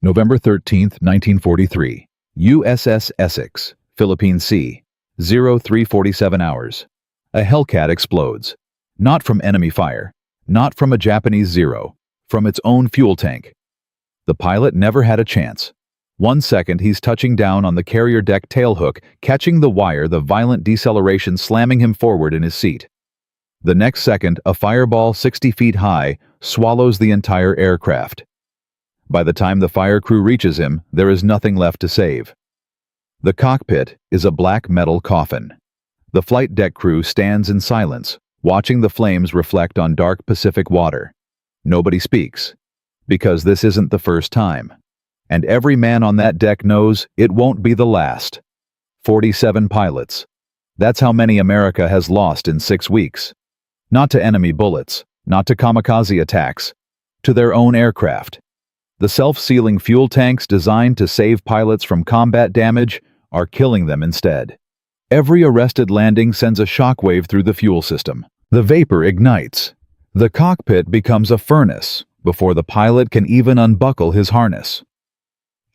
November 13, 1943. USS Essex, Philippine Sea. 0347 hours. A Hellcat explodes. Not from enemy fire. Not from a Japanese Zero. From its own fuel tank. The pilot never had a chance. 1 second he's touching down on the carrier deck tailhook, catching the wire, the violent deceleration slamming him forward in his seat. The next second, a fireball 60 feet high swallows the entire aircraft. By the time the fire crew reaches him, there is nothing left to save. The cockpit is a black metal coffin. The flight deck crew stands in silence, watching the flames reflect on dark Pacific water. Nobody speaks, because this isn't the first time. And every man on that deck knows it won't be the last. 47 pilots. That's how many America has lost in 6 weeks. Not to enemy bullets, not to kamikaze attacks, to their own aircraft. The self-sealing fuel tanks designed to save pilots from combat damage are killing them instead. Every arrested landing sends a shockwave through the fuel system. The vapor ignites. The cockpit becomes a furnace before the pilot can even unbuckle his harness.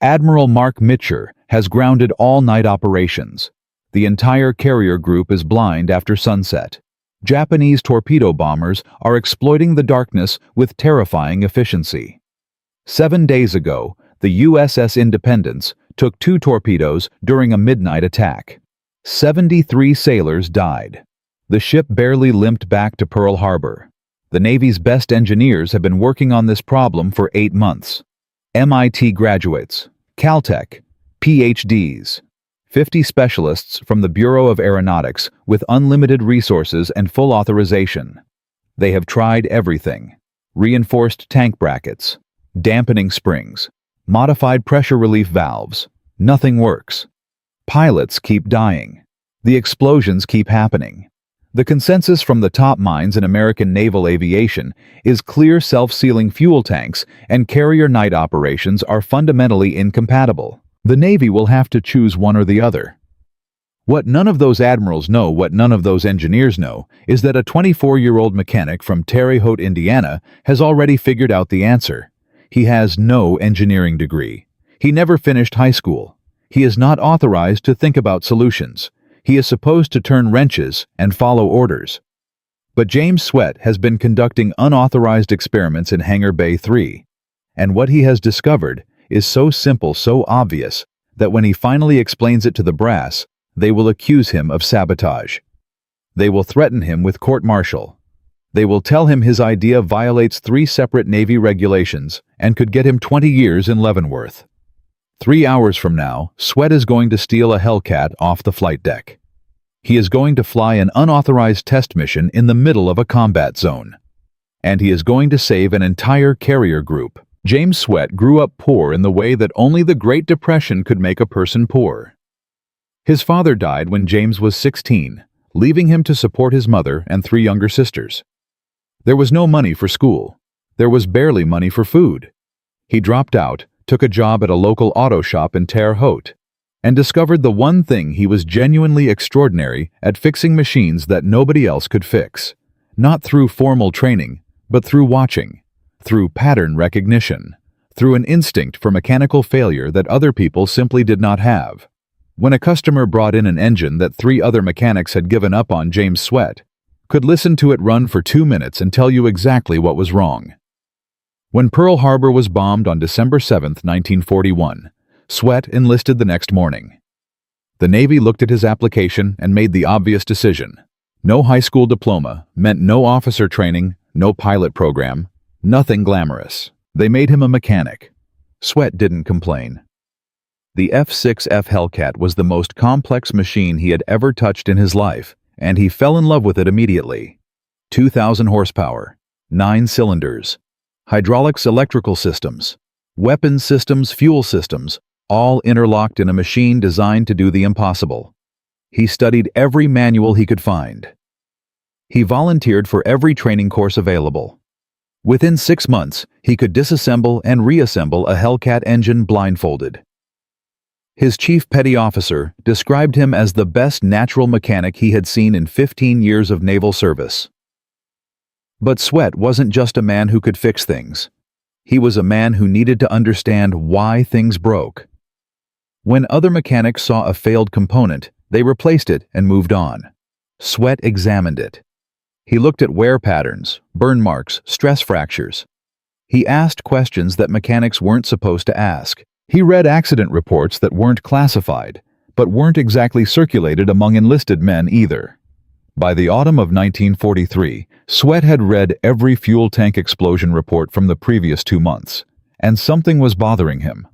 Admiral Mark Mitcher has grounded all night operations. The entire carrier group is blind after sunset. Japanese torpedo bombers are exploiting the darkness with terrifying efficiency. 7 days ago, the USS Independence took 2 torpedoes during a midnight attack. 73 sailors died. The ship barely limped back to Pearl Harbor. The Navy's best engineers have been working on this problem for 8 months. MIT graduates, Caltech, PhDs, 50 specialists from the Bureau of Aeronautics with unlimited resources and full authorization. They have tried everything: reinforced tank brackets, dampening springs, modified pressure relief valves. Nothing works. Pilots keep dying. The explosions keep happening. The consensus from the top minds in American naval aviation is clear self-sealing fuel tanks and carrier night operations are fundamentally incompatible. The Navy will have to choose one or the other. What none of those admirals know, what none of those engineers know, is that a 24-year-old mechanic from Terre Haute, Indiana, has already figured out the answer. He has no engineering degree. He never finished high school. He is not authorized to think about solutions. He is supposed to turn wrenches and follow orders. But James Sweat has been conducting unauthorized experiments in Hangar Bay 3, and what he has discovered is so simple, so obvious, that when he finally explains it to the brass, they will accuse him of sabotage. They will threaten him with court-martial. They will tell him his idea violates 3 separate Navy regulations and could get him 20 years in Leavenworth. 3 hours from now, Sweat is going to steal a Hellcat off the flight deck. He is going to fly an unauthorized test mission in the middle of a combat zone. And he is going to save an entire carrier group. James Sweat grew up poor in the way that only the Great Depression could make a person poor. His father died when James was 16, leaving him to support his mother and 3 younger sisters. There was no money for school. There was barely money for food. He dropped out, took a job at a local auto shop in Terre Haute, and discovered the one thing he was genuinely extraordinary at: fixing machines that nobody else could fix. Not through formal training, but through watching, through pattern recognition, through an instinct for mechanical failure that other people simply did not have. When a customer brought in an engine that 3 other mechanics had given up on, James Sweat could listen to it run for 2 minutes and tell you exactly what was wrong. When Pearl Harbor was bombed on December 7, 1941, Sweat enlisted the next morning. The Navy looked at his application and made the obvious decision. No high school diploma meant no officer training, no pilot program, nothing glamorous. They made him a mechanic. Sweat didn't complain. The F-6F Hellcat was the most complex machine he had ever touched in his life, and he fell in love with it immediately. 2,000 horsepower, 9 cylinders, hydraulics, electrical systems, weapons systems, fuel systems, all interlocked in a machine designed to do the impossible. He studied every manual he could find. He volunteered for every training course available. Within 6 months, he could disassemble and reassemble a Hellcat engine blindfolded. His chief petty officer described him as the best natural mechanic he had seen in 15 years of naval service. But Sweat wasn't just a man who could fix things. He was a man who needed to understand why things broke. When other mechanics saw a failed component, they replaced it and moved on. Sweat examined it. He looked at wear patterns, burn marks, stress fractures. He asked questions that mechanics weren't supposed to ask. He read accident reports that weren't classified, but weren't exactly circulated among enlisted men either. By the autumn of 1943, Sweat had read every fuel tank explosion report from the previous 2 months, and something was bothering him.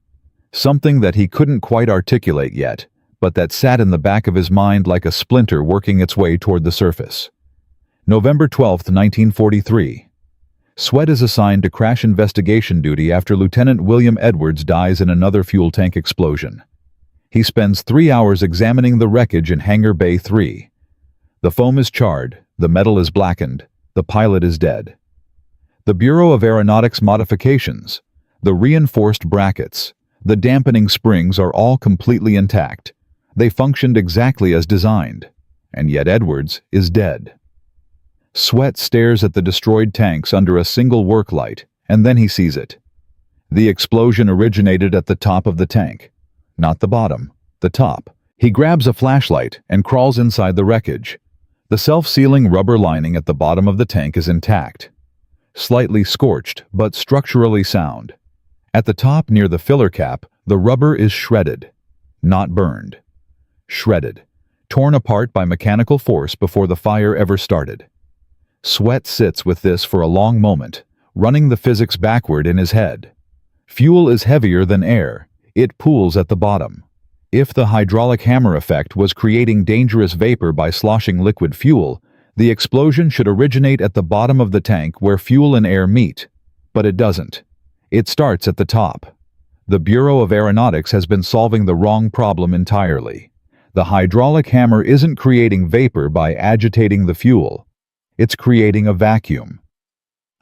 Something that he couldn't quite articulate yet, but that sat in the back of his mind like a splinter working its way toward the surface. November 12, 1943. Sweat is assigned to crash investigation duty after Lieutenant William Edwards dies in another fuel tank explosion. He spends 3 hours examining the wreckage in Hangar Bay 3. The foam is charred, the metal is blackened, the pilot is dead. The Bureau of Aeronautics modifications, the reinforced brackets, the dampening springs are all completely intact. They functioned exactly as designed, and yet Edwards is dead. Sweat stares at the destroyed tanks under a single work light, and then he sees it. The explosion originated at the top of the tank. Not the bottom, the top. He grabs a flashlight and crawls inside the wreckage. The self-sealing rubber lining at the bottom of the tank is intact. Slightly scorched, but structurally sound. At the top near the filler cap, the rubber is shredded. Not burned. Shredded. Torn apart by mechanical force before the fire ever started. Sweat sits with this for a long moment, running the physics backward in his head. Fuel is heavier than air. It pools at the bottom. If the hydraulic hammer effect was creating dangerous vapor by sloshing liquid fuel, the explosion should originate at the bottom of the tank where fuel and air meet. But it doesn't. It starts at the top. The Bureau of Aeronautics has been solving the wrong problem entirely. The hydraulic hammer isn't creating vapor by agitating the fuel. It's creating a vacuum.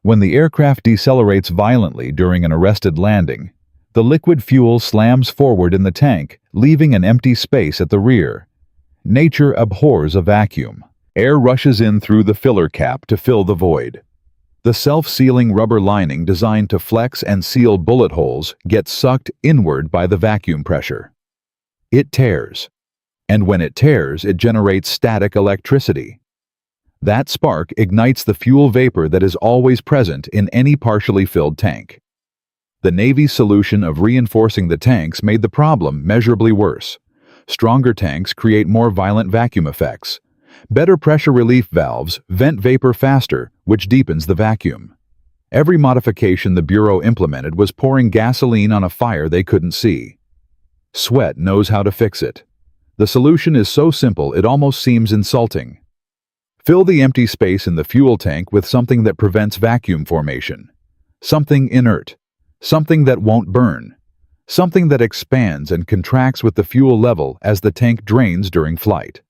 When the aircraft decelerates violently during an arrested landing, the liquid fuel slams forward in the tank, leaving an empty space at the rear. Nature abhors a vacuum. Air rushes in through the filler cap to fill the void. The self-sealing rubber lining designed to flex and seal bullet holes gets sucked inward by the vacuum pressure. It tears. And when it tears, it generates static electricity. That spark ignites the fuel vapor that is always present in any partially filled tank. The Navy's solution of reinforcing the tanks made the problem measurably worse. Stronger tanks create more violent vacuum effects. Better pressure relief valves vent vapor faster, which deepens the vacuum. Every modification the Bureau implemented was pouring gasoline on a fire they couldn't see. Sweat knows how to fix it. The solution is so simple it almost seems insulting. Fill the empty space in the fuel tank with something that prevents vacuum formation. Something inert. Something that won't burn. Something that expands and contracts with the fuel level as the tank drains during flight.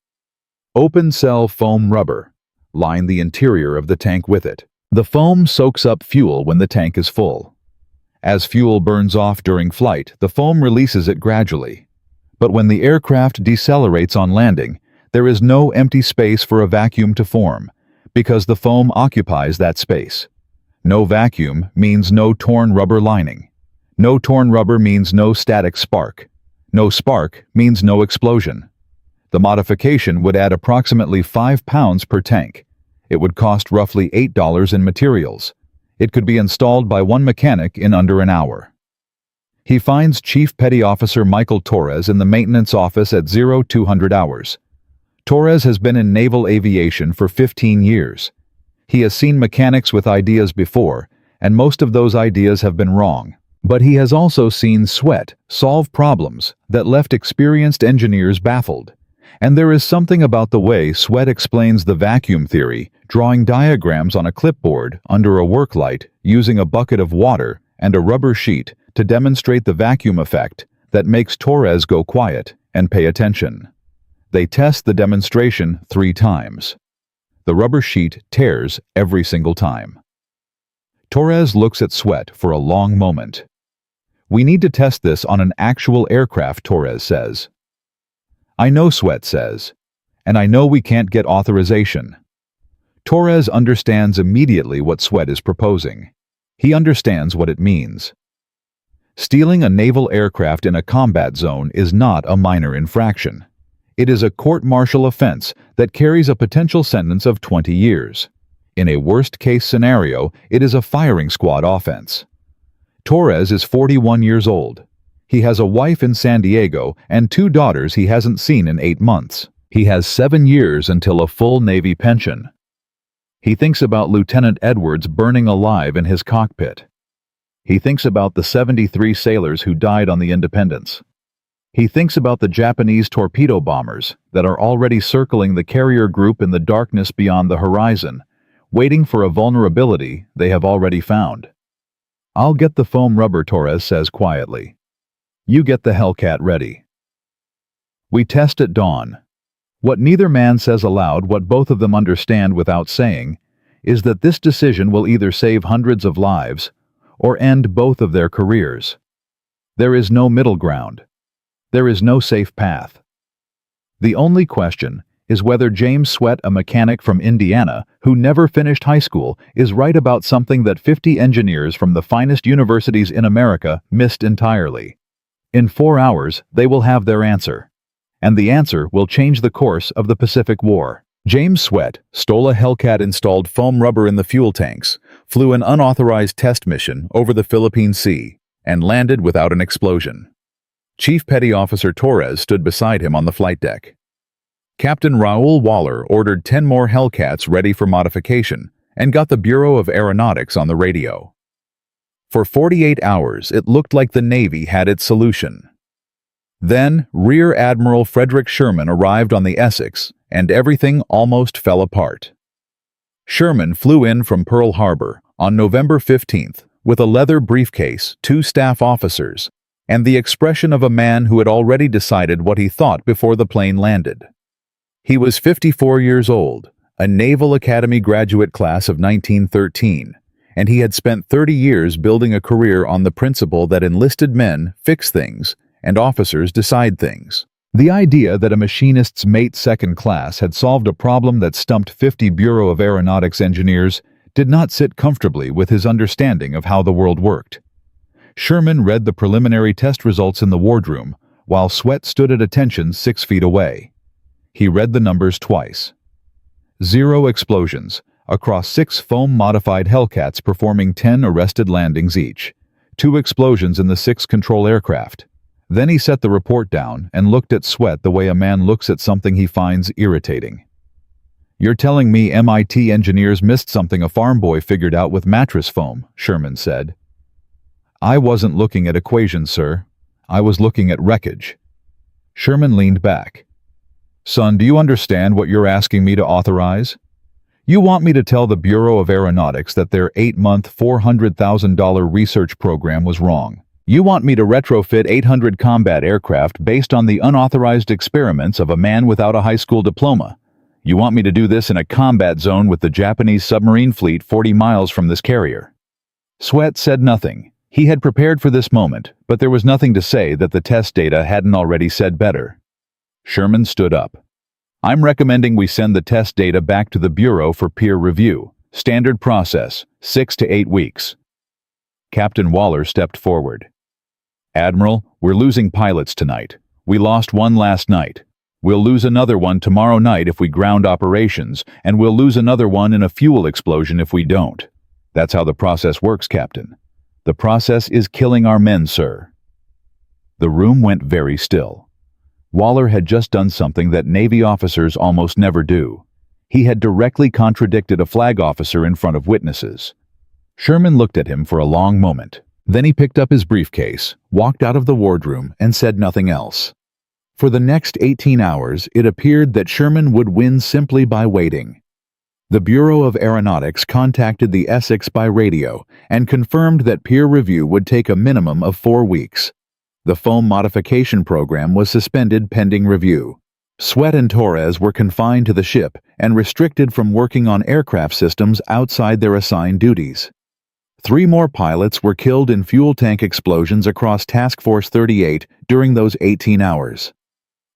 Open cell foam rubber. Line the interior of the tank with it. The foam soaks up fuel when the tank is full. As fuel burns off during flight, the foam releases it gradually. But when the aircraft decelerates on landing, there is no empty space for a vacuum to form, because the foam occupies that space. No vacuum means no torn rubber lining. No torn rubber means no static spark. No spark means no explosion. The modification would add approximately 5 pounds per tank. It would cost roughly $8 in materials. It could be installed by one mechanic in under an hour. He finds Chief Petty Officer Michael Torres in the maintenance office at 0200 hours. Torres has been in naval aviation for 15 years. He has seen mechanics with ideas before, and most of those ideas have been wrong. But he has also seen Sweat solve problems that left experienced engineers baffled. And there is something about the way Sweat explains the vacuum theory, drawing diagrams on a clipboard under a work light using a bucket of water and a rubber sheet to demonstrate the vacuum effect that makes Torres go quiet and pay attention. They test the demonstration 3 times. The rubber sheet tears every single time. Torres looks at Sweat for a long moment. "We need to test this on an actual aircraft," Torres says. "I know," Sweat says, "and I know we can't get authorization." Torres understands immediately what Sweat is proposing. He understands what it means. Stealing a naval aircraft in a combat zone is not a minor infraction. It is a court-martial offense that carries a potential sentence of 20 years. In a worst-case scenario, it is a firing squad offense. Torres is 41 years old. He has a wife in San Diego and 2 daughters he hasn't seen in 8 months. He has 7 years until a full Navy pension. He thinks about Lieutenant Edwards burning alive in his cockpit. He thinks about the 73 sailors who died on the Independence. He thinks about the Japanese torpedo bombers that are already circling the carrier group in the darkness beyond the horizon, waiting for a vulnerability they have already found. "I'll get the foam rubber," Torres says quietly. "You get the Hellcat ready." We test at dawn. What neither man says aloud, what both of them understand without saying, is that this decision will either save hundreds of lives or end both of their careers. There is no middle ground. There is no safe path. The only question is whether James Sweat, a mechanic from Indiana who never finished high school, is right about something that 50 engineers from the finest universities in America missed entirely. In 4 hours, they will have their answer. And the answer will change the course of the Pacific War. James Sweat stole a Hellcat-installed foam rubber in the fuel tanks, flew an unauthorized test mission over the Philippine Sea, and landed without an explosion. Chief Petty Officer Torres stood beside him on the flight deck. Captain Raul Waller ordered 10 more Hellcats ready for modification and got the Bureau of Aeronautics on the radio. For 48 hours, it looked like the Navy had its solution. Then, Rear Admiral Frederick Sherman arrived on the Essex, and everything almost fell apart. Sherman flew in from Pearl Harbor on November 15th with a leather briefcase, 2 staff officers, and the expression of a man who had already decided what he thought before the plane landed. He was 54 years old, a Naval Academy graduate class of 1913, and he had spent 30 years building a career on the principle that enlisted men fix things and officers decide things. The idea that a machinist's mate second class had solved a problem that stumped 50 Bureau of Aeronautics engineers did not sit comfortably with his understanding of how the world worked. Sherman read the preliminary test results in the wardroom, while Sweat stood at attention 6 feet away. He read the numbers twice. 0 explosions, across 6 foam-modified Hellcats performing 10 arrested landings each. 2 explosions in the 6 control aircraft. Then he set the report down and looked at Sweat the way a man looks at something he finds irritating. "You're telling me MIT engineers missed something a farm boy figured out with mattress foam," Sherman said. "I wasn't looking at equations, sir. I was looking at wreckage." Sherman leaned back. "Son, do you understand what you're asking me to authorize? You want me to tell the Bureau of Aeronautics that their 8-month, $400,000 research program was wrong. You want me to retrofit 800 combat aircraft based on the unauthorized experiments of a man without a high school diploma. You want me to do this in a combat zone with the Japanese submarine fleet 40 miles from this carrier." Sweat said nothing. He had prepared for this moment, but there was nothing to say that the test data hadn't already said better. Sherman stood up. "I'm recommending we send the test data back to the Bureau for peer review. Standard process, 6 to 8 weeks. Captain Waller stepped forward. "Admiral, we're losing pilots tonight. We lost one last night. We'll lose another one tomorrow night if we ground operations, and we'll lose another one in a fuel explosion if we don't. That's how the process works, Captain. The process is killing our men, sir." The room went very still. Waller had just done something that Navy officers almost never do. He had directly contradicted a flag officer in front of witnesses. Sherman looked at him for a long moment. Then he picked up his briefcase, walked out of the wardroom, and said nothing else. For the next 18 hours, it appeared that Sherman would win simply by waiting. The Bureau of Aeronautics contacted the Essex by radio and confirmed that peer review would take a minimum of 4 weeks. The foam modification program was suspended pending review. Sweat and Torres were confined to the ship and restricted from working on aircraft systems outside their assigned duties. 3 more pilots were killed in fuel tank explosions across Task Force 38 during those 18 hours.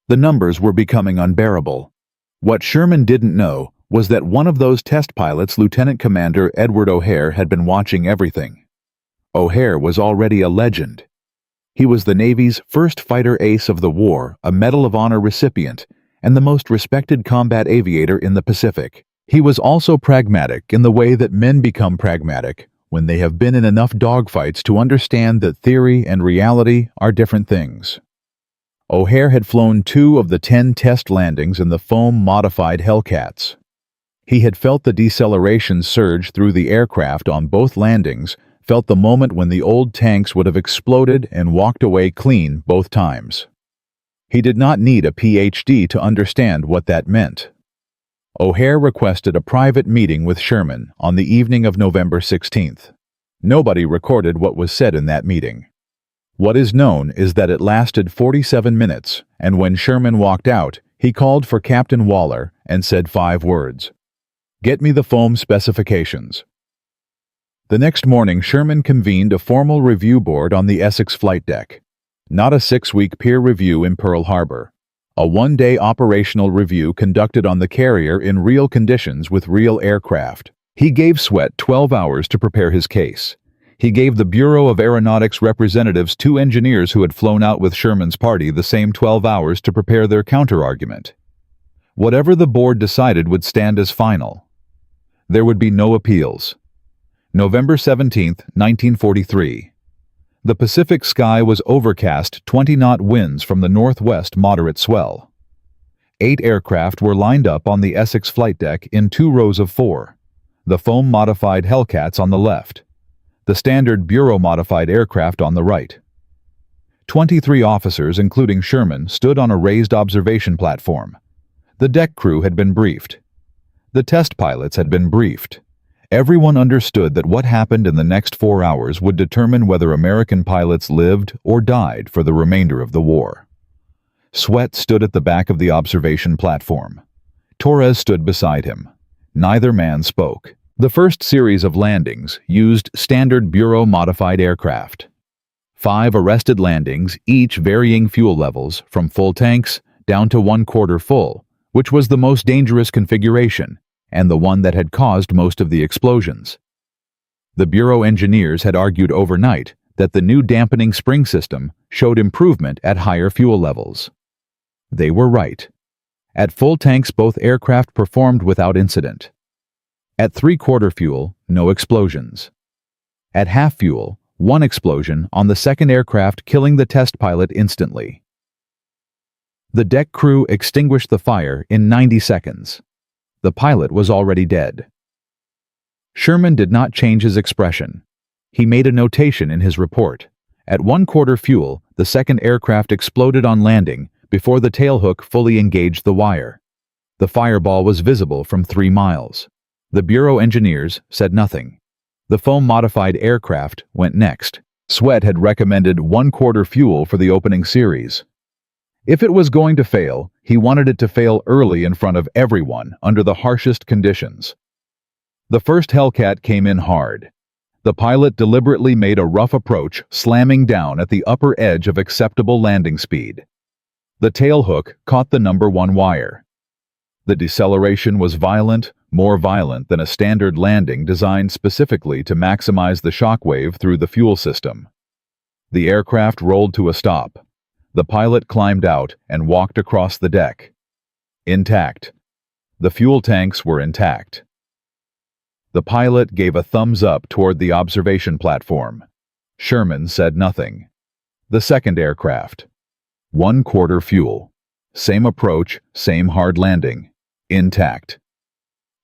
The numbers were becoming unbearable. What Sherman didn't know was that one of those test pilots, Lieutenant Commander Edward O'Hare, had been watching everything. O'Hare was already a legend. He was the Navy's first fighter ace of the war, a Medal of Honor recipient, and the most respected combat aviator in the Pacific. He was also pragmatic in the way that men become pragmatic when they have been in enough dogfights to understand that theory and reality are different things. O'Hare had flown 2 of the 10 test landings in the foam-modified Hellcats. He had felt the deceleration surge through the aircraft on both landings, felt the moment when the old tanks would have exploded, and walked away clean both times. He did not need a PhD to understand what that meant. O'Hare requested a private meeting with Sherman on the evening of November 16th. Nobody recorded what was said in that meeting. What is known is that it lasted 47 minutes, and when Sherman walked out, he called for Captain Waller and said 5 words. "Get me the foam specifications." The next morning, Sherman convened a formal review board on the Essex flight deck. Not a 6-week peer review in Pearl Harbor. A 1-day operational review conducted on the carrier in real conditions with real aircraft. He gave Sweat 12 hours to prepare his case. He gave the Bureau of Aeronautics representatives 2 engineers who had flown out with Sherman's party the same 12 hours to prepare their counterargument. Whatever the board decided would stand as final. There would be no appeals. November 17, 1943. The Pacific sky was overcast, 20-knot winds from the northwest, moderate swell. 8 aircraft were lined up on the Essex flight deck in 2 rows of 4. The foam-modified Hellcats on the left. The standard Bureau-modified aircraft on the right. 23 officers, including Sherman, stood on a raised observation platform. The deck crew had been briefed. The test pilots had been briefed. Everyone understood that what happened in the next 4 hours would determine whether American pilots lived or died for the remainder of the war. Sweat stood at the back of the observation platform. Torres stood beside him. Neither man spoke. The first series of landings used standard Bureau-modified aircraft. 5 arrested landings, each varying fuel levels from full tanks down to 1/4 full, which was the most dangerous configuration and the one that had caused most of the explosions. The Bureau engineers had argued overnight that the new dampening spring system showed improvement at higher fuel levels. They were right. At full tanks, both aircraft performed without incident. At 3/4 fuel, no explosions. At half fuel, 1 explosion on the second aircraft, killing the test pilot instantly. The deck crew extinguished the fire in 90 seconds. The pilot was already dead. Sherman did not change his expression. He made a notation in his report. At 1/4 fuel, the second aircraft exploded on landing before the tailhook fully engaged the wire. The fireball was visible from 3 miles. The Bureau engineers said nothing. The foam-modified aircraft went next. Sweat had recommended 1/4 fuel for the opening series. If it was going to fail, he wanted it to fail early in front of everyone under the harshest conditions. The first Hellcat came in hard. The pilot deliberately made a rough approach, slamming down at the upper edge of acceptable landing speed. The tailhook caught the number 1 wire. The deceleration was violent, more violent than a standard landing designed specifically to maximize the shock wave through the fuel system. The aircraft rolled to a stop. The pilot climbed out and walked across the deck. Intact. The fuel tanks were intact. The pilot gave a thumbs up toward the observation platform. Sherman said nothing. The second aircraft. 1/4 fuel. Same approach, same hard landing. Intact.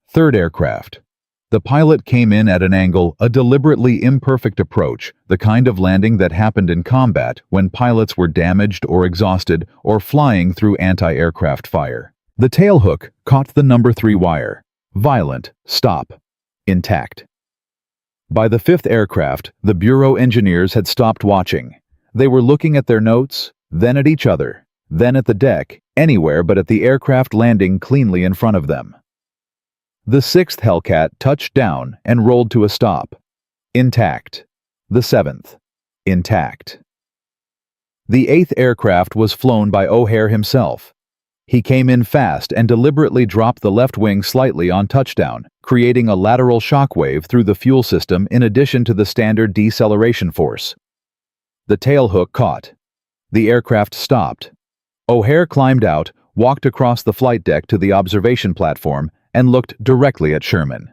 Third aircraft. The pilot came in at an angle, a deliberately imperfect approach, the kind of landing that happened in combat when pilots were damaged or exhausted or flying through anti-aircraft fire. The tailhook caught the number 3 wire. Violent, stop. Intact. By the 5th aircraft, the Bureau engineers had stopped watching. They were looking at their notes, then at each other, then at the deck, anywhere but at the aircraft landing cleanly in front of them. The 6th Hellcat touched down and rolled to a stop. Intact. The 7th. Intact. The 8th aircraft was flown by O'Hare himself. He came in fast and deliberately dropped the left wing slightly on touchdown, creating a lateral shockwave through the fuel system in addition to the standard deceleration force. The tailhook caught. The aircraft stopped. O'Hare climbed out, walked across the flight deck to the observation platform, and looked directly at Sherman.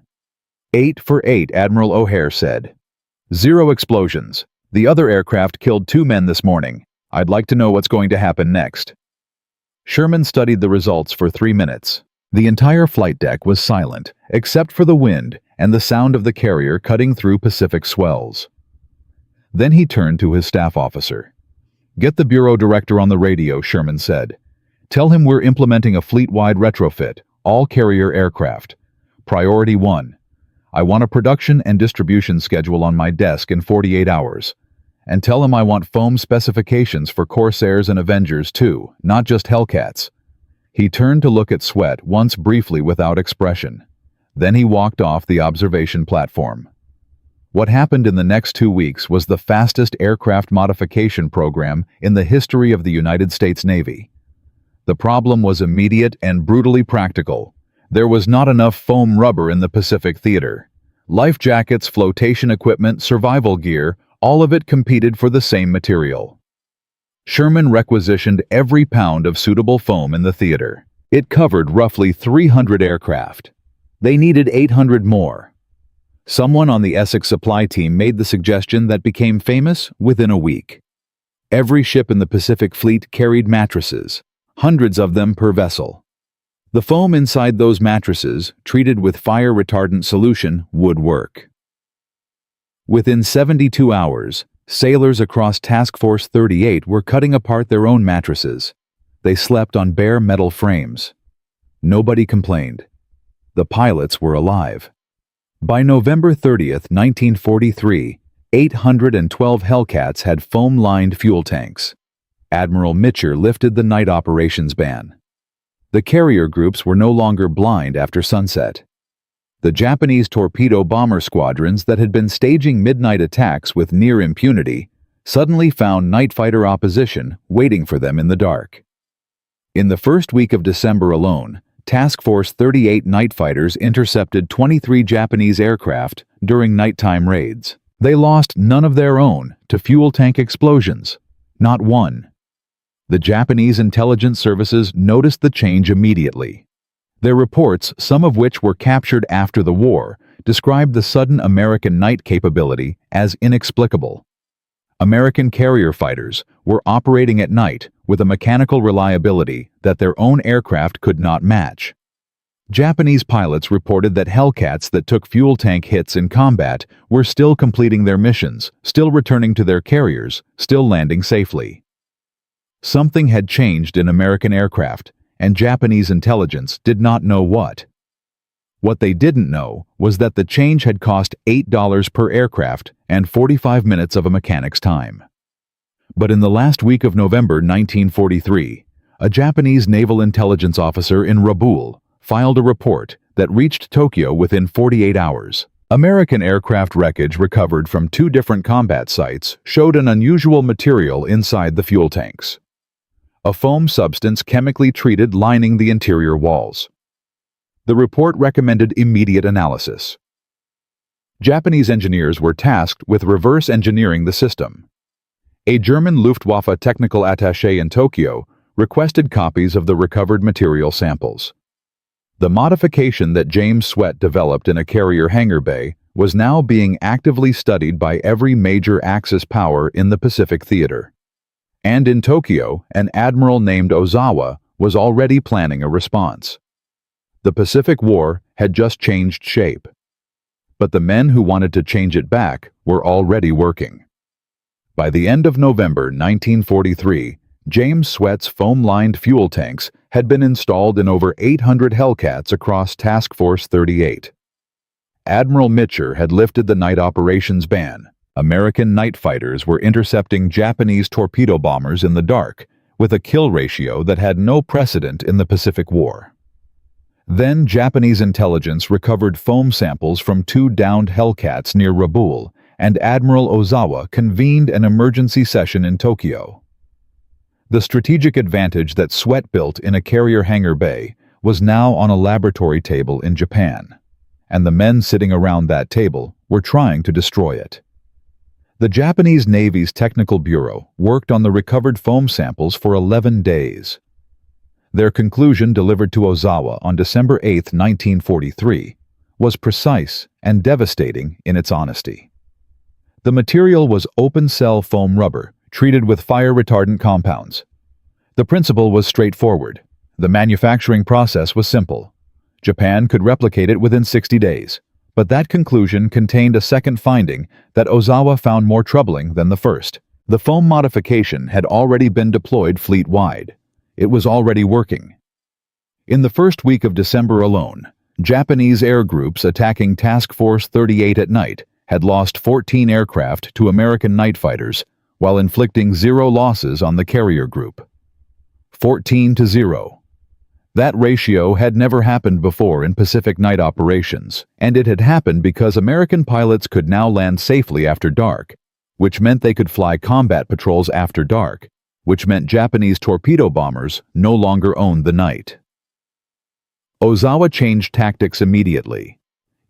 8 for 8, Admiral O'Hare said. 0 explosions. The other aircraft killed 2 men this morning. I'd like to know what's going to happen next. Sherman studied the results for 3 minutes. The entire flight deck was silent, except for the wind and the sound of the carrier cutting through Pacific swells. Then he turned to his staff officer. "Get the bureau director on the radio," Sherman said. "Tell him we're implementing a fleet-wide retrofit, all carrier aircraft. Priority 1. I want a production and distribution schedule on my desk in 48 hours. And tell him I want foam specifications for Corsairs and Avengers too, not just Hellcats." He turned to look at Sweat once briefly without expression. Then he walked off the observation platform. What happened in the next 2 weeks was the fastest aircraft modification program in the history of the United States Navy. The problem was immediate and brutally practical. There was not enough foam rubber in the Pacific theater. Life jackets, flotation equipment, survival gear, all of it competed for the same material. Sherman requisitioned every pound of suitable foam in the theater. It covered roughly 300 aircraft. They needed 800 more. Someone on the Essex supply team made the suggestion that became famous within a week. Every ship in the Pacific Fleet carried mattresses, hundreds of them per vessel. The foam inside those mattresses, treated with fire-retardant solution, would work. Within 72 hours, sailors across Task Force 38 were cutting apart their own mattresses. They slept on bare metal frames. Nobody complained. The pilots were alive. By November 30th, 1943, 812 Hellcats had foam-lined fuel tanks. Admiral Mitcher lifted the night operations ban. The carrier groups were no longer blind after sunset. The Japanese torpedo bomber squadrons that had been staging midnight attacks with near impunity suddenly found night fighter opposition waiting for them in the dark. In the first week of December alone, Task Force 38 night fighters intercepted 23 Japanese aircraft during nighttime raids. They lost none of their own to fuel tank explosions. Not one. The Japanese intelligence services noticed the change immediately. Their reports, some of which were captured after the war, described the sudden American night capability as inexplicable. American carrier fighters were operating at night with a mechanical reliability that their own aircraft could not match. Japanese pilots reported that Hellcats that took fuel tank hits in combat were still completing their missions, still returning to their carriers, still landing safely. Something had changed in American aircraft, and Japanese intelligence did not know what. What they didn't know was that the change had cost $8 per aircraft and 45 minutes of a mechanic's time. But in the last week of November 1943, a Japanese naval intelligence officer in Rabaul filed a report that reached Tokyo within 48 hours. American aircraft wreckage recovered from 2 different combat sites showed an unusual material inside the fuel tanks. A foam substance chemically treated lining the interior walls. The report recommended immediate analysis. Japanese engineers were tasked with reverse engineering the system. A German Luftwaffe technical attaché in Tokyo requested copies of the recovered material samples. The modification that James Sweat developed in a carrier hangar bay was now being actively studied by every major Axis power in the Pacific theater. And in Tokyo, an admiral named Ozawa was already planning a response. The Pacific War had just changed shape. But the men who wanted to change it back were already working. By the end of November 1943, James Sweat's foam-lined fuel tanks had been installed in over 800 Hellcats across Task Force 38. Admiral Mitcher had lifted the night operations ban. American night fighters were intercepting Japanese torpedo bombers in the dark, with a kill ratio that had no precedent in the Pacific War. Then Japanese intelligence recovered foam samples from 2 downed Hellcats near Rabaul, and Admiral Ozawa convened an emergency session in Tokyo. The strategic advantage that Sweat built in a carrier hangar bay was now on a laboratory table in Japan, and the men sitting around that table were trying to destroy it. The Japanese Navy's Technical Bureau worked on the recovered foam samples for 11 days. Their conclusion, delivered to Ozawa on December 8, 1943, was precise and devastating in its honesty. The material was open-cell foam rubber, treated with fire-retardant compounds. The principle was straightforward. The manufacturing process was simple. Japan could replicate it within 60 days. But that conclusion contained a second finding that Ozawa found more troubling than the first. The foam modification had already been deployed fleet-wide. It was already working. In the first week of December alone, Japanese air groups attacking Task Force 38 at night had lost 14 aircraft to American night fighters while inflicting 0 losses on the carrier group. 14-0. That ratio had never happened before in Pacific night operations, and it had happened because American pilots could now land safely after dark, which meant they could fly combat patrols after dark, which meant Japanese torpedo bombers no longer owned the night. Ozawa changed tactics immediately.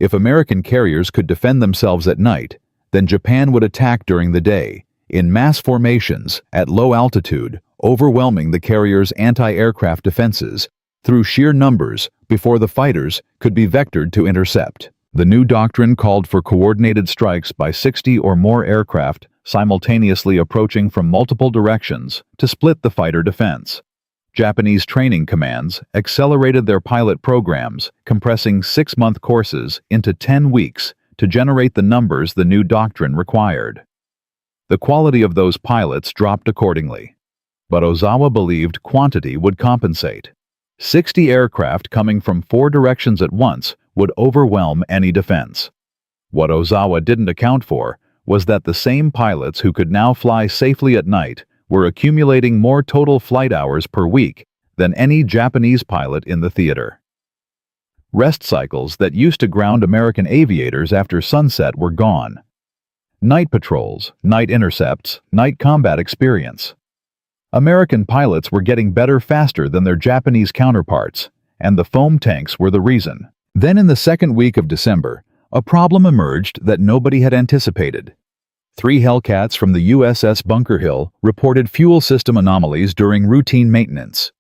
If American carriers could defend themselves at night, then Japan would attack during the day, in mass formations, at low altitude, overwhelming the carriers' anti-aircraft defenses through sheer numbers before the fighters could be vectored to intercept. The new doctrine called for coordinated strikes by 60 or more aircraft simultaneously approaching from multiple directions to split the fighter defense. Japanese training commands accelerated their pilot programs, compressing 6-month courses into 10 weeks to generate the numbers the new doctrine required. The quality of those pilots dropped accordingly, but Ozawa believed quantity would compensate. 60 aircraft coming from 4 directions at once would overwhelm any defense. What Ozawa didn't account for was that the same pilots who could now fly safely at night were accumulating more total flight hours per week than any Japanese pilot in the theater. Rest cycles that used to ground American aviators after sunset were gone. Night patrols, night intercepts, night combat experience. American pilots were getting better faster than their Japanese counterparts, and the foam tanks were the reason. Then in the second week of December, a problem emerged that nobody had anticipated. 3 Hellcats from the USS Bunker Hill reported fuel system anomalies during routine maintenance.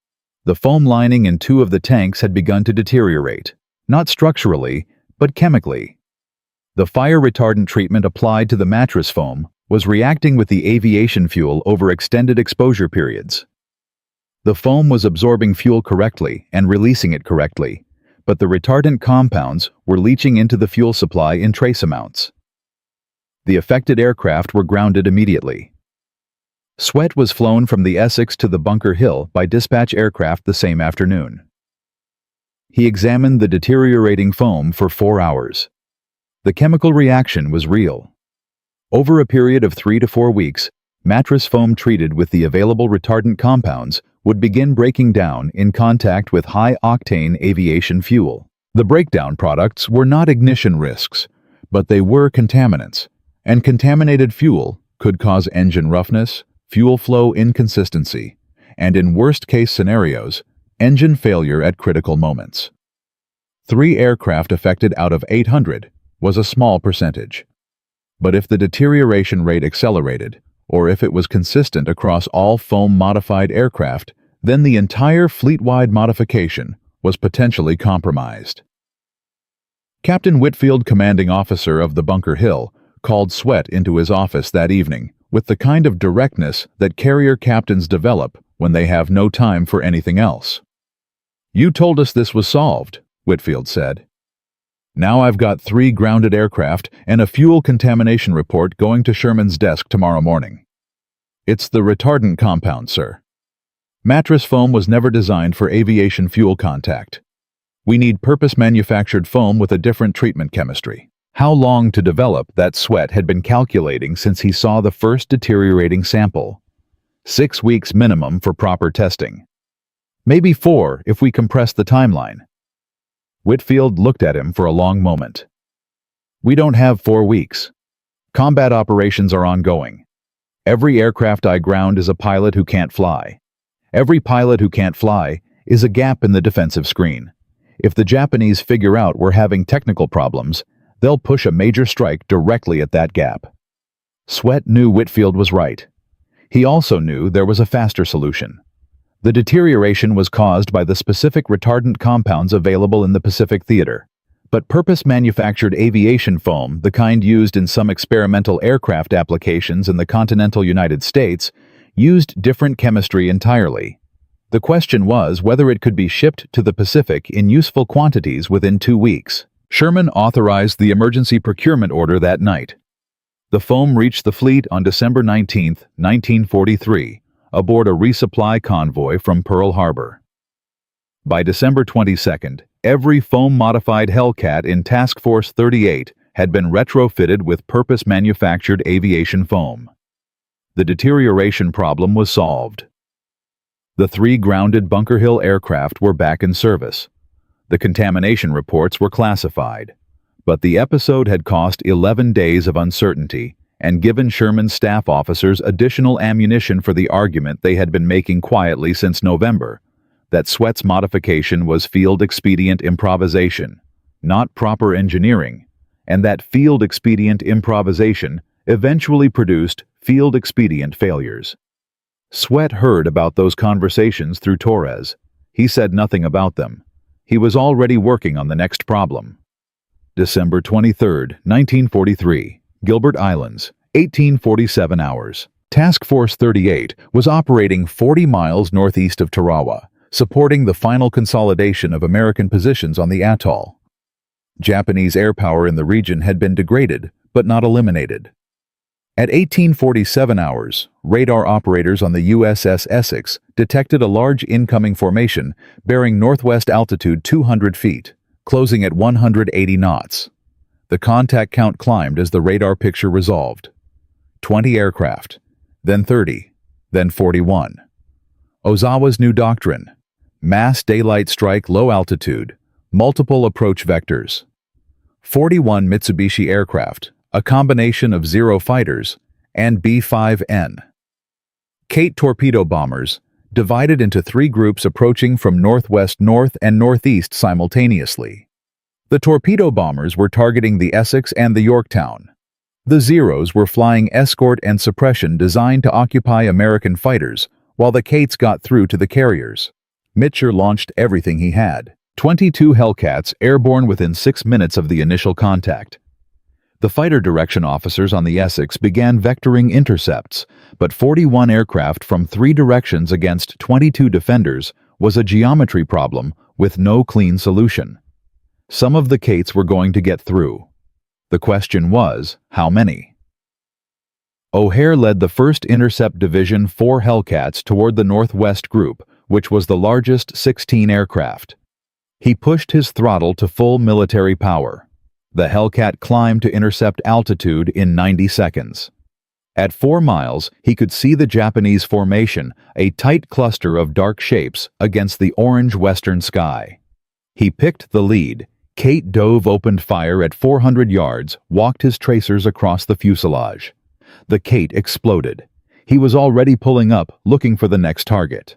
The foam lining in 2 of the tanks had begun to deteriorate, not structurally, but chemically. The fire-retardant treatment applied to the mattress foam was reacting with the aviation fuel over extended exposure periods. The foam was absorbing fuel correctly and releasing it correctly, but the retardant compounds were leaching into the fuel supply in trace amounts. The affected aircraft were grounded immediately. Sweat was flown from the Essex to the Bunker Hill by dispatch aircraft the same afternoon. He examined the deteriorating foam for 4 hours. The chemical reaction was real. Over a period of 3 to 4 weeks, mattress foam treated with the available retardant compounds would begin breaking down in contact with high-octane aviation fuel. The breakdown products were not ignition risks, but they were contaminants, and contaminated fuel could cause engine roughness, fuel flow inconsistency, and in worst-case scenarios, engine failure at critical moments. 3 aircraft affected out of 800 was a small percentage. But if the deterioration rate accelerated, or if it was consistent across all foam-modified aircraft, then the entire fleet-wide modification was potentially compromised. Captain Whitfield, commanding officer of the Bunker Hill, called Sweat into his office that evening with the kind of directness that carrier captains develop when they have no time for anything else. "You told us this was solved," Whitfield said. "Now I've got 3 grounded aircraft and a fuel contamination report going to Sherman's desk tomorrow morning. It's the retardant compound, sir. Mattress foam was never designed for aviation fuel contact. We need purpose-manufactured foam with a different treatment chemistry." How long to develop that Sweat had been calculating since he saw the first deteriorating sample. 6 weeks minimum for proper testing. Maybe 4 if we compress the timeline. Whitfield looked at him for a long moment. "We don't have 4 weeks. Combat operations are ongoing. Every aircraft I ground is a pilot who can't fly. Every pilot who can't fly is a gap in the defensive screen. If the Japanese figure out we're having technical problems, they'll push a major strike directly at that gap. Sweat knew Whitfield was right. He also knew there was a faster solution. The deterioration was caused by the specific retardant compounds available in the Pacific Theater. But purpose-manufactured aviation foam, the kind used in some experimental aircraft applications in the continental United States, used different chemistry entirely. The question was whether it could be shipped to the Pacific in useful quantities within 2 weeks. Sherman authorized the emergency procurement order that night. The foam reached the fleet on December 19, 1943, aboard a resupply convoy from Pearl Harbor. By December 22nd, every foam-modified Hellcat in Task Force 38 had been retrofitted with purpose-manufactured aviation foam. The deterioration problem was solved. The 3 grounded Bunker Hill aircraft were back in service. The contamination reports were classified, but the episode had cost 11 days of uncertainty and given Sherman's staff officers additional ammunition for the argument they had been making quietly since November, that Sweat's modification was field-expedient improvisation, not proper engineering, and that field-expedient improvisation eventually produced field-expedient failures. Sweat heard about those conversations through Torres. He said nothing about them. He was already working on the next problem. December 23, 1943, Gilbert Islands, 1847 hours. Task Force 38 was operating 40 miles northeast of Tarawa, supporting the final consolidation of American positions on the atoll. Japanese air power in the region had been degraded, but not eliminated. At 1847 hours, radar operators on the USS Essex detected a large incoming formation bearing northwest altitude 200 feet, closing at 180 knots. The contact count climbed as the radar picture resolved. 20 aircraft, then 30, then 41. Ozawa's new doctrine: mass daylight strike low altitude, multiple approach vectors. 41 Mitsubishi aircraft, a combination of Zero fighters and B-5N. Kate torpedo bombers, divided into 3 groups approaching from northwest, north, and northeast simultaneously. The torpedo bombers were targeting the Essex and the Yorktown. The Zeros were flying escort and suppression designed to occupy American fighters, while the Kates got through to the carriers. Mitcher launched everything he had. 22 Hellcats airborne within 6 minutes of the initial contact. The fighter direction officers on the Essex began vectoring intercepts, but 41 aircraft from 3 directions against 22 defenders was a geometry problem with no clean solution. Some of the Kates were going to get through. The question was, how many? O'Hare led the 1st Intercept Division 4 Hellcats toward the Northwest Group, which was the largest 16 aircraft. He pushed his throttle to full military power. The Hellcat climbed to intercept altitude in 90 seconds. At 4 miles, he could see the Japanese formation, a tight cluster of dark shapes against the orange western sky. He picked the lead. Kate Dove opened fire at 400 yards, walked his tracers across the fuselage. The Kate exploded. He was already pulling up, looking for the next target.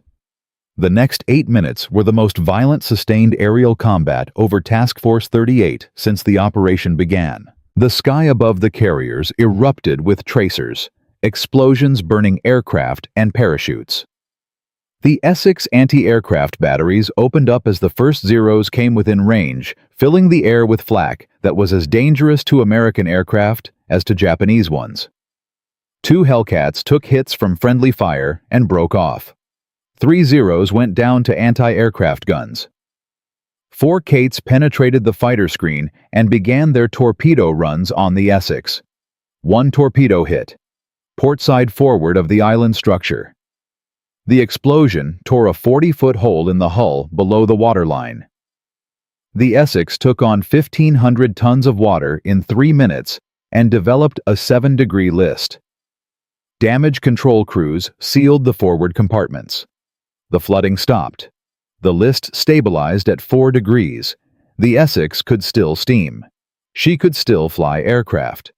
The next 8 minutes were the most violent sustained aerial combat over Task Force 38 since the operation began. The sky above the carriers erupted with tracers, explosions burning aircraft and parachutes. The Essex anti-aircraft batteries opened up as the first Zeros came within range, filling the air with flak that was as dangerous to American aircraft as to Japanese ones. 2 Hellcats took hits from friendly fire and broke off. 3 Zeros went down to anti-aircraft guns. 4 Kates penetrated the fighter screen and began their torpedo runs on the Essex. 1 torpedo hit port side forward of the island structure. The explosion tore a 40-foot hole in the hull below the waterline. The Essex took on 1,500 tons of water in 3 minutes and developed a 7-degree list. Damage control crews sealed the forward compartments. The flooding stopped. The list stabilized at 4 degrees. The Essex could still steam. She could still fly aircraft.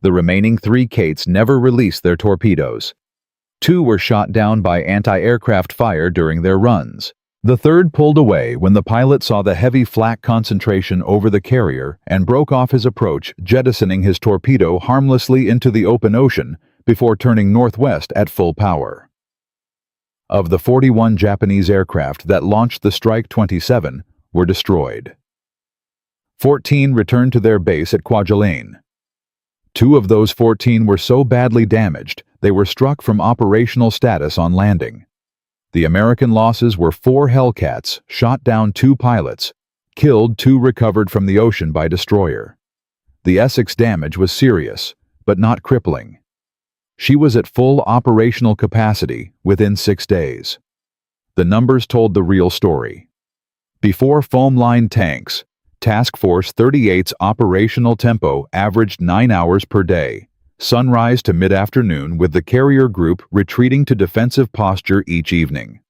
The remaining 3 Kates never released their torpedoes. 2 were shot down by anti-aircraft fire during their runs. The third pulled away when the pilot saw the heavy flak concentration over the carrier and broke off his approach, jettisoning his torpedo harmlessly into the open ocean before turning northwest at full power. Of the 41 Japanese aircraft that launched the Strike 27 were destroyed. 14 returned to their base at Kwajalein. 2 of those 14 were so badly damaged they were struck from operational status on landing. The American losses were 4 Hellcats, shot down 2 pilots, killed 2 recovered from the ocean by destroyer. The Essex damage was serious, but not crippling. She was at full operational capacity within 6 days. The numbers told the real story. Before foam-lined tanks, Task Force 38's operational tempo averaged 9 hours per day, sunrise to mid-afternoon, with the carrier group retreating to defensive posture each evening.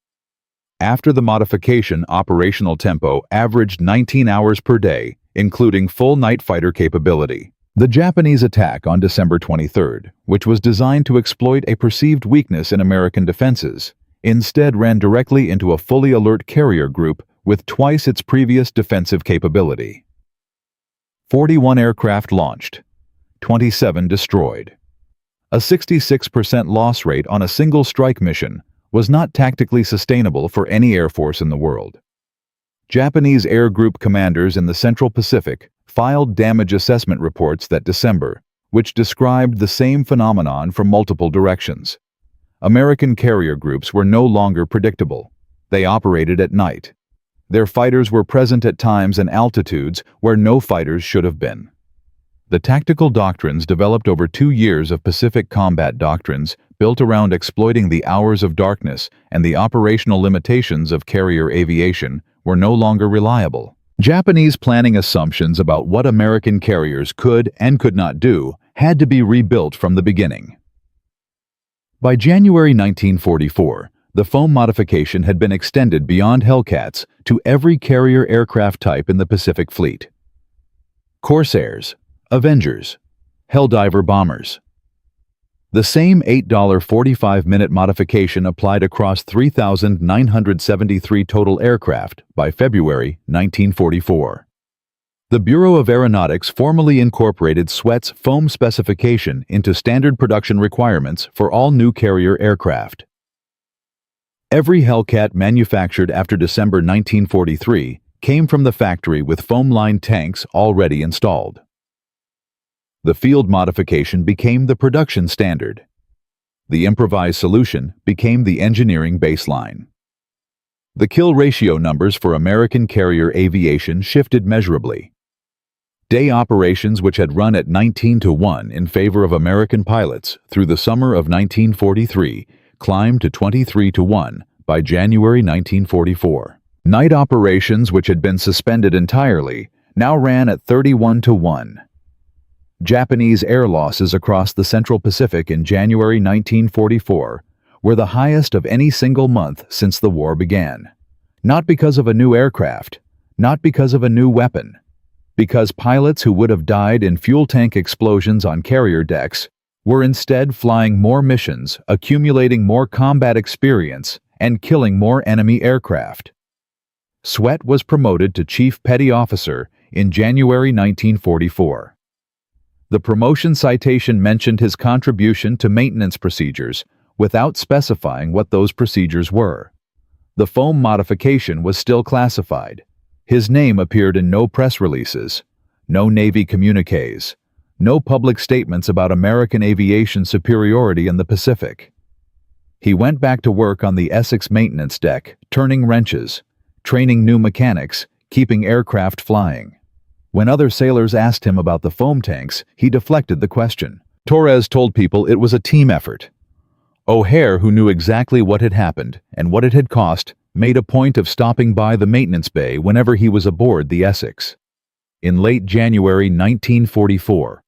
After the modification, operational tempo averaged 19 hours per day, including full night fighter capability. The Japanese attack on December 23, which was designed to exploit a perceived weakness in American defenses, instead ran directly into a fully alert carrier group with twice its previous defensive capability. 41 aircraft launched, 27 destroyed. A 66% loss rate on a single strike mission was not tactically sustainable for any air force in the world. Japanese air group commanders in the Central Pacific filed damage assessment reports that December, which described the same phenomenon from multiple directions. American carrier groups were no longer predictable. They operated at night. Their fighters were present at times and altitudes where no fighters should have been. The tactical doctrines developed over 2 years of Pacific combat doctrines built around exploiting the hours of darkness and the operational limitations of carrier aviation were no longer reliable. Japanese planning assumptions about what American carriers could and could not do had to be rebuilt from the beginning. By January 1944, the foam modification had been extended beyond Hellcats to every carrier aircraft type in the Pacific Fleet. Corsairs, Avengers, Helldiver bombers. The same $8.45-minute modification applied across 3,973 total aircraft by February 1944. The Bureau of Aeronautics formally incorporated Sweat's foam specification into standard production requirements for all new carrier aircraft. Every Hellcat manufactured after December 1943 came from the factory with foam-lined tanks already installed. The field modification became the production standard. The improvised solution became the engineering baseline. The kill ratio numbers for American carrier aviation shifted measurably. Day operations, which had run at 19-1 in favor of American pilots through the summer of 1943, climbed to 23-1 by January 1944. Night operations, which had been suspended entirely, now ran at 31-1. Japanese air losses across the Central Pacific in January 1944 were the highest of any single month since the war began. Not because of a new aircraft, not because of a new weapon, because pilots who would have died in fuel tank explosions on carrier decks were instead flying more missions, accumulating more combat experience, and killing more enemy aircraft. Sweat was promoted to Chief Petty Officer in January 1944. The promotion citation mentioned his contribution to maintenance procedures without specifying what those procedures were. The foam modification was still classified. His name appeared in no press releases, no Navy communiques, no public statements about American aviation superiority in the Pacific. He went back to work on the Essex maintenance deck, turning wrenches, training new mechanics, keeping aircraft flying. When other sailors asked him about the foam tanks, he deflected the question. Torres told people it was a team effort. O'Hare, who knew exactly what had happened and what it had cost, made a point of stopping by the maintenance bay whenever he was aboard the Essex. In late January 1944,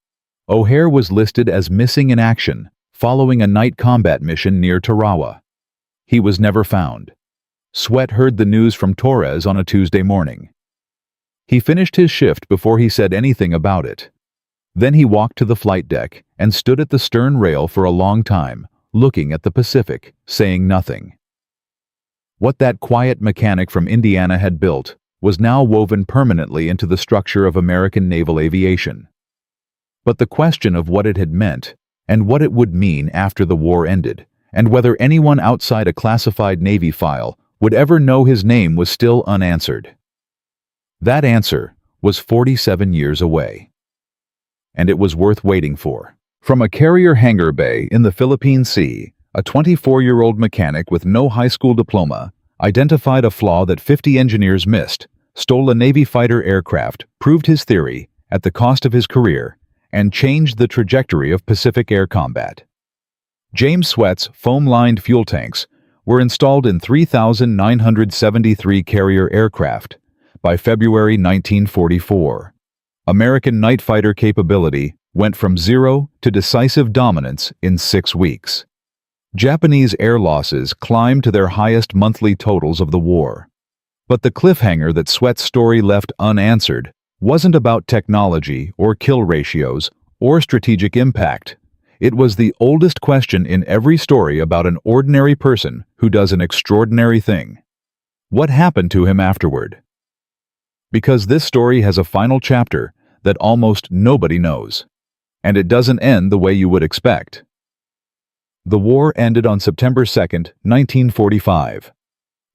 O'Hare was listed as missing in action following a night combat mission near Tarawa. He was never found. Sweat heard the news from Torres on a Tuesday morning. He finished his shift before he said anything about it. Then he walked to the flight deck and stood at the stern rail for a long time, looking at the Pacific, saying nothing. What that quiet mechanic from Indiana had built was now woven permanently into the structure of American naval aviation. But the question of what it had meant, and what it would mean after the war ended, and whether anyone outside a classified Navy file would ever know his name was still unanswered. That answer was 47 years away. And it was worth waiting for. From a carrier hangar bay in the Philippine Sea, a 24-year-old mechanic with no high school diploma identified a flaw that 50 engineers missed, stole a Navy fighter aircraft, proved his theory at the cost of his career, and changed the trajectory of Pacific air combat. James Sweat's foam-lined fuel tanks were installed in 3,973 carrier aircraft by February 1944. American night fighter capability went from zero to decisive dominance in 6 weeks. Japanese air losses climbed to their highest monthly totals of the war. But the cliffhanger that Sweat's story left unanswered wasn't about technology or kill ratios or strategic impact. It was the oldest question in every story about an ordinary person who does an extraordinary thing. What happened to him afterward? Because this story has a final chapter that almost nobody knows. And it doesn't end the way you would expect. The war ended on September 2, 1945.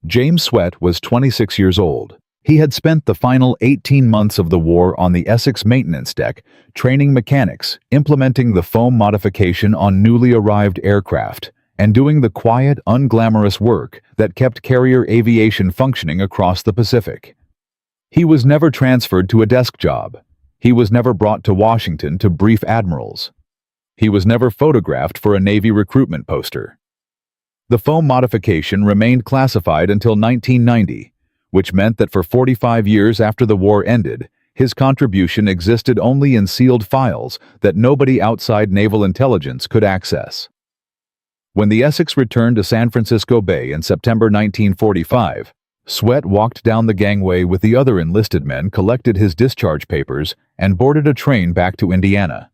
James Sweat was 26 years old. He had spent the final 18 months of the war on the Essex maintenance deck, training mechanics, implementing the foam modification on newly arrived aircraft, and doing the quiet, unglamorous work that kept carrier aviation functioning across the Pacific. He was never transferred to a desk job. He was never brought to Washington to brief admirals. He was never photographed for a Navy recruitment poster. The foam modification remained classified until 1990, which meant that for 45 years after the war ended, his contribution existed only in sealed files that nobody outside naval intelligence could access. When the Essex returned to San Francisco Bay in September 1945, Sweat walked down the gangway with the other enlisted men, collected his discharge papers, and boarded a train back to Indiana.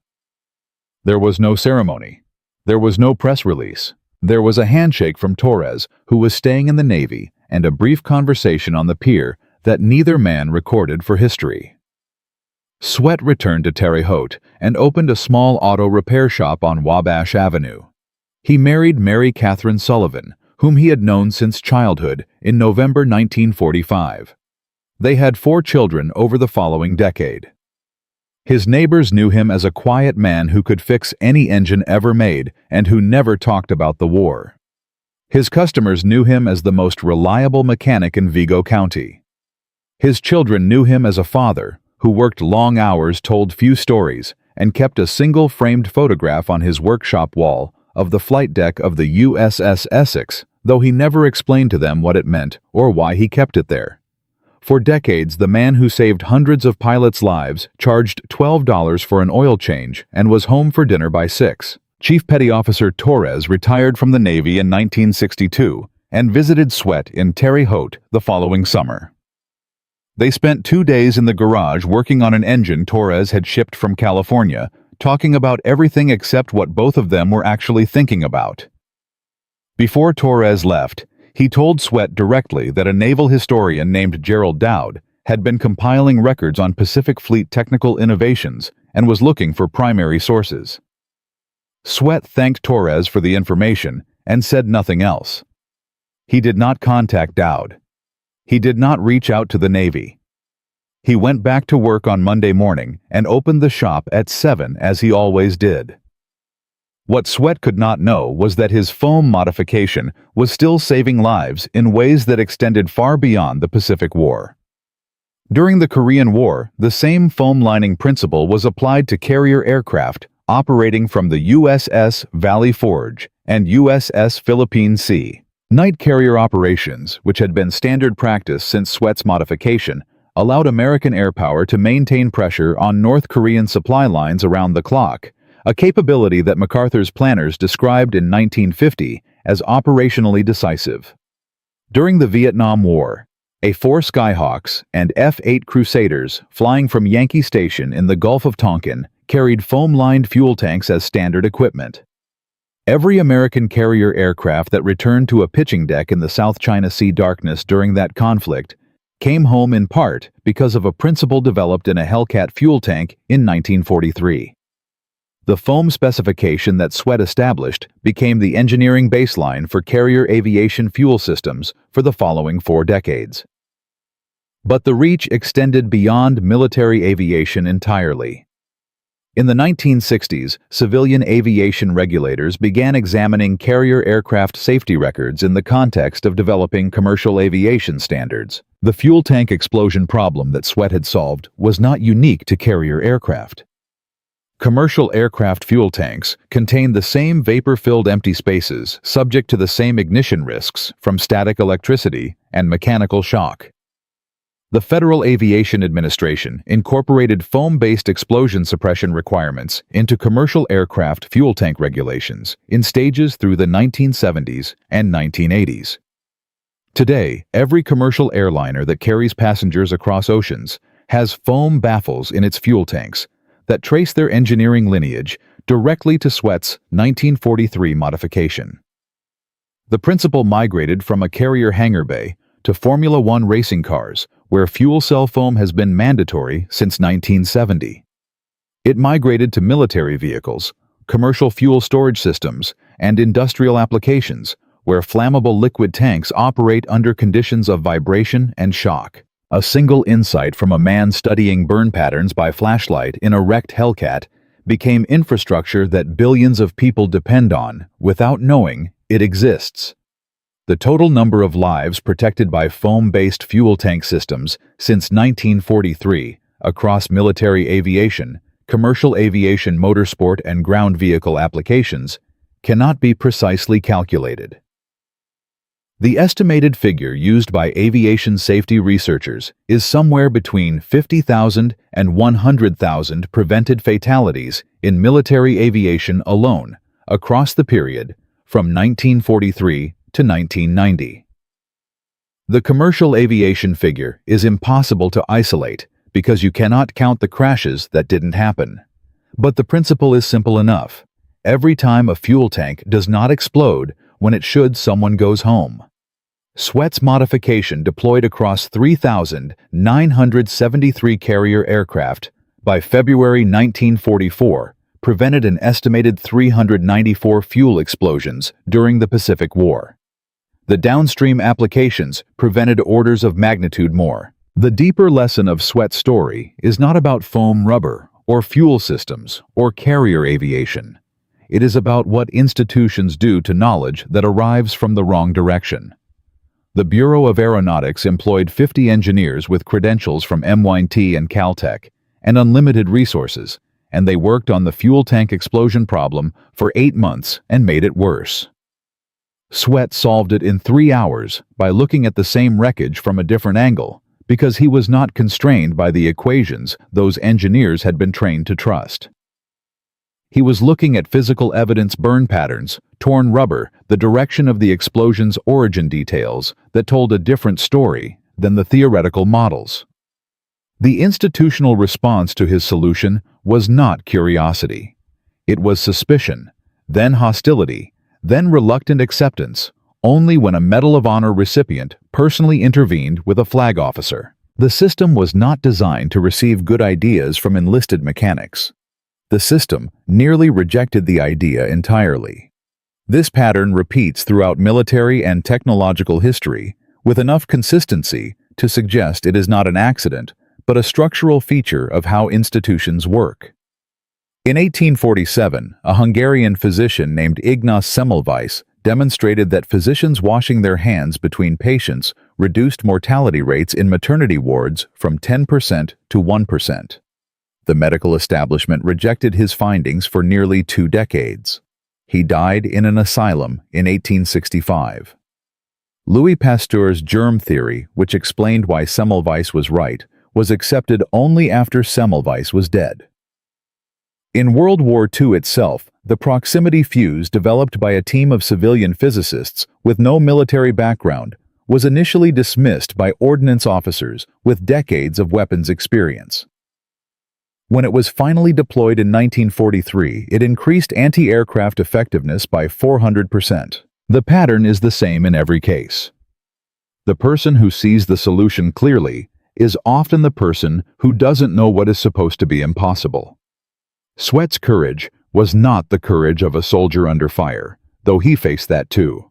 There was no ceremony. There was no press release. There was a handshake from Torres, who was staying in the Navy, and a brief conversation on the pier that neither man recorded for history. Sweat returned to Terre Haute and opened a small auto repair shop on Wabash Avenue. He married Mary Catherine Sullivan, whom he had known since childhood, in November 1945. They had 4 children over the following decade. His neighbors knew him as a quiet man who could fix any engine ever made and who never talked about the war. His customers knew him as the most reliable mechanic in Vigo County. His children knew him as a father who worked long hours, told few stories, and kept a single framed photograph on his workshop wall of the flight deck of the USS Essex, though he never explained to them what it meant or why he kept it there. For decades, the man who saved hundreds of pilots' lives charged $12 for an oil change and was home for dinner by 6. Chief Petty Officer Torres retired from the Navy in 1962 and visited Sweat in Terre Haute the following summer. They spent 2 days in the garage working on an engine Torres had shipped from California, talking about everything except what both of them were actually thinking about. Before Torres left, he told Sweat directly that a naval historian named Gerald Dowd had been compiling records on Pacific Fleet technical innovations and was looking for primary sources. Sweat thanked Torres for the information and said nothing else. He did not contact Dowd. He did not reach out to the Navy. He went back to work on Monday morning and opened the shop at 7 as he always did. What Sweat could not know was that his foam modification was still saving lives in ways that extended far beyond the Pacific War. During the Korean War, the same foam lining principle was applied to carrier aircraft operating from the USS Valley Forge and USS Philippine Sea. Night carrier operations, which had been standard practice since Sweat's modification, allowed American air power to maintain pressure on North Korean supply lines around the clock, a capability that MacArthur's planners described in 1950 as operationally decisive. During the Vietnam War, A-4 Skyhawks and F-8 Crusaders flying from Yankee Station in the Gulf of Tonkin carried foam-lined fuel tanks as standard equipment. Every American carrier aircraft that returned to a pitching deck in the South China Sea darkness during that conflict came home in part because of a principle developed in a Hellcat fuel tank in 1943. The foam specification that Sweat established became the engineering baseline for carrier aviation fuel systems for the following 4 decades. But the reach extended beyond military aviation entirely. In the 1960s, civilian aviation regulators began examining carrier aircraft safety records in the context of developing commercial aviation standards. The fuel tank explosion problem that Sweat had solved was not unique to carrier aircraft. Commercial aircraft fuel tanks contain the same vapor-filled empty spaces subject to the same ignition risks from static electricity and mechanical shock. The Federal Aviation Administration incorporated foam-based explosion suppression requirements into commercial aircraft fuel tank regulations in stages through the 1970s and 1980s. Today, every commercial airliner that carries passengers across oceans has foam baffles in its fuel tanks that trace their engineering lineage directly to Sweat's 1943 modification. The principle migrated from a carrier hangar bay to Formula One racing cars, where fuel cell foam has been mandatory since 1970. It migrated to military vehicles, commercial fuel storage systems, and industrial applications, where flammable liquid tanks operate under conditions of vibration and shock. A single insight from a man studying burn patterns by flashlight in a wrecked Hellcat became infrastructure that billions of people depend on without knowing it exists. The total number of lives protected by foam-based fuel tank systems since 1943 across military aviation, commercial aviation, motorsport, and ground vehicle applications cannot be precisely calculated. The estimated figure used by aviation safety researchers is somewhere between 50,000 and 100,000 prevented fatalities in military aviation alone across the period from 1943 to 1990. The commercial aviation figure is impossible to isolate because you cannot count the crashes that didn't happen. But the principle is simple enough. Every time a fuel tank does not explode when it should, someone goes home. Sweat's modification deployed across 3,973 carrier aircraft by February 1944 prevented an estimated 394 fuel explosions during the Pacific War. The downstream applications prevented orders of magnitude more. The deeper lesson of Sweat's story is not about foam rubber or fuel systems or carrier aviation. It is about what institutions do to knowledge that arrives from the wrong direction. The Bureau of Aeronautics employed 50 engineers with credentials from MIT and Caltech and unlimited resources, and they worked on the fuel tank explosion problem for 8 months and made it worse. Sweat solved it in 3 hours by looking at the same wreckage from a different angle because he was not constrained by the equations those engineers had been trained to trust. He was looking at physical evidence, burn patterns, torn rubber, the direction of the explosion's origin details that told a different story than the theoretical models. The institutional response to his solution was not curiosity. It was suspicion, then hostility, then reluctant acceptance, only when a Medal of Honor recipient personally intervened with a flag officer. The system was not designed to receive good ideas from enlisted mechanics. The system nearly rejected the idea entirely. This pattern repeats throughout military and technological history with enough consistency to suggest it is not an accident, but a structural feature of how institutions work. In 1847, a Hungarian physician named Ignaz Semmelweis demonstrated that physicians washing their hands between patients reduced mortality rates in maternity wards from 10% to 1%. The medical establishment rejected his findings for nearly 2 decades. He died in an asylum in 1865. Louis Pasteur's germ theory, which explained why Semmelweis was right, was accepted only after Semmelweis was dead. In World War II itself, the proximity fuse developed by a team of civilian physicists with no military background was initially dismissed by ordnance officers with decades of weapons experience. When it was finally deployed in 1943, it increased anti-aircraft effectiveness by 400%. The pattern is the same in every case. The person who sees the solution clearly is often the person who doesn't know what is supposed to be impossible. Sweat's courage was not the courage of a soldier under fire, though he faced that too.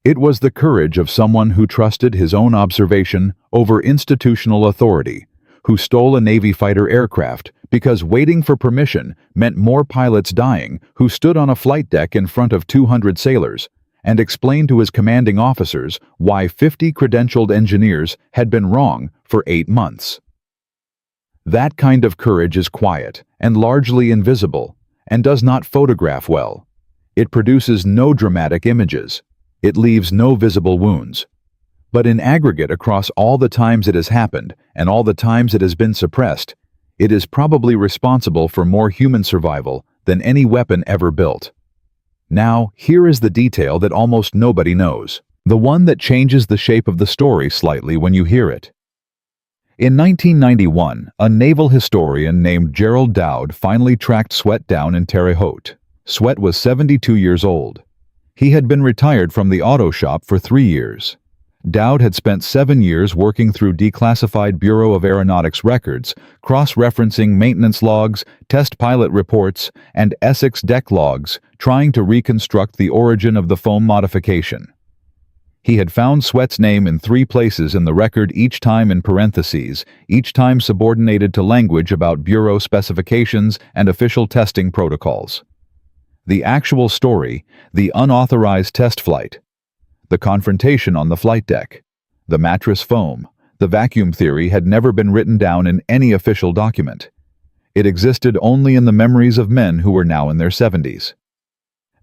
It was the courage of someone who trusted his own observation over institutional authority, who stole a Navy fighter aircraft because waiting for permission meant more pilots dying, who stood on a flight deck in front of 200 sailors and explained to his commanding officers why 50 credentialed engineers had been wrong for 8 months. That kind of courage is quiet and largely invisible and does not photograph well. It produces no dramatic images. It leaves no visible wounds. But in aggregate, across all the times it has happened and all the times it has been suppressed, it is probably responsible for more human survival than any weapon ever built. Now, here is the detail that almost nobody knows, the one that changes the shape of the story slightly when you hear it. In 1991, a naval historian named Gerald Dowd finally tracked Sweat down in Terre Haute. Sweat was 72 years old. He had been retired from the auto shop for 3 years. Dowd had spent 7 years working through declassified Bureau of Aeronautics records, cross-referencing maintenance logs, test pilot reports, and Essex deck logs, trying to reconstruct the origin of the foam modification. He had found Sweat's name in 3 places in the record, each time in parentheses, each time subordinated to language about Bureau specifications and official testing protocols. The actual story, the unauthorized test flight, the confrontation on the flight deck, the mattress foam, the vacuum theory had never been written down in any official document. It existed only in the memories of men who were now in their 70s.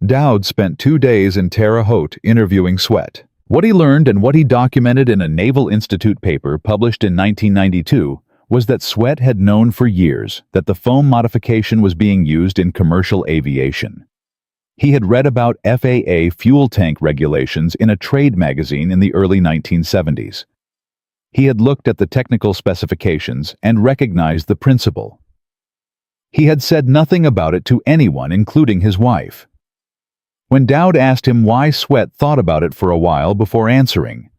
Dowd spent 2 days in Terre Haute interviewing Sweat. What he learned and what he documented in a Naval Institute paper published in 1992 was that Sweat had known for years that the foam modification was being used in commercial aviation. He had read about FAA fuel tank regulations in a trade magazine in the early 1970s. He had looked at the technical specifications and recognized the principle. He had said nothing about it to anyone, including his wife. When Dowd asked him why, Sweat thought about it for a while before answering.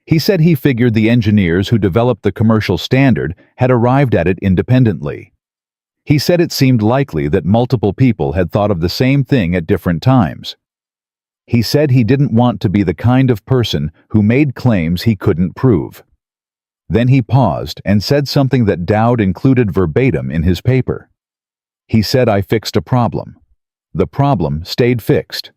He said he figured the engineers who developed the commercial standard had arrived at it independently. He said it seemed likely that multiple people had thought of the same thing at different times. He said he didn't want to be the kind of person who made claims he couldn't prove. Then he paused and said something that Dowd included verbatim in his paper. He said, "I fixed a problem. The problem stayed fixed."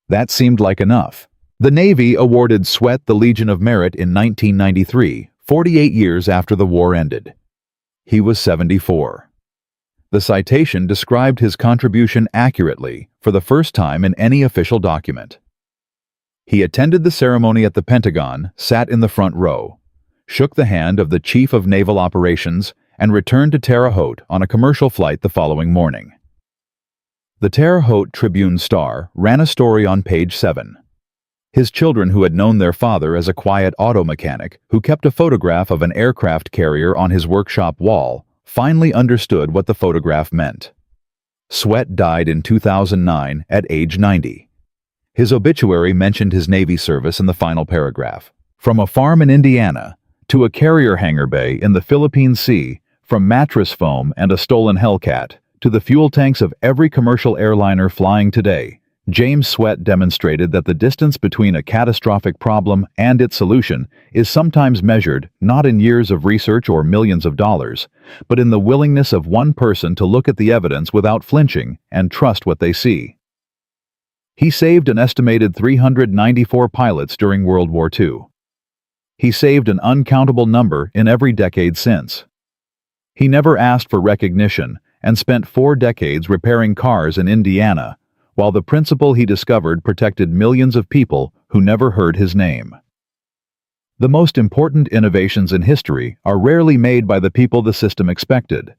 That seemed like enough. The Navy awarded Sweat the Legion of Merit in 1993, 48 years after the war ended. He was 74. The citation described his contribution accurately for the first time in any official document. He attended the ceremony at the Pentagon, sat in the front row, shook the hand of the Chief of Naval Operations, and returned to Terre Haute on a commercial flight the following morning. The Terre Haute Tribune-Star ran a story on page 7. His children, who had known their father as a quiet auto mechanic who kept a photograph of an aircraft carrier on his workshop wall, finally understood what the photograph meant. Sweat died in 2009 at age 90. His obituary mentioned his Navy service in the final paragraph. From a farm in Indiana to a carrier hangar bay in the Philippine Sea, from mattress foam and a stolen Hellcat to the fuel tanks of every commercial airliner flying today, James Sweat demonstrated that the distance between a catastrophic problem and its solution is sometimes measured not in years of research or millions of dollars, but in the willingness of one person to look at the evidence without flinching and trust what they see. He saved an estimated 394 pilots during World War II. He saved an uncountable number in every decade since. He never asked for recognition and spent 4 decades repairing cars in Indiana, while the principle he discovered protected millions of people who never heard his name. The most important innovations in history are rarely made by the people the system expected.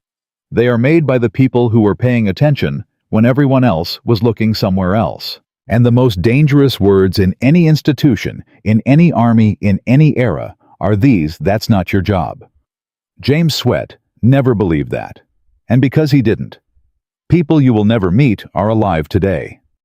They are made by the people who were paying attention when everyone else was looking somewhere else. And the most dangerous words in any institution, in any army, in any era, are these: "That's not your job." James Sweat never believed that. And because he didn't, people you will never meet are alive today.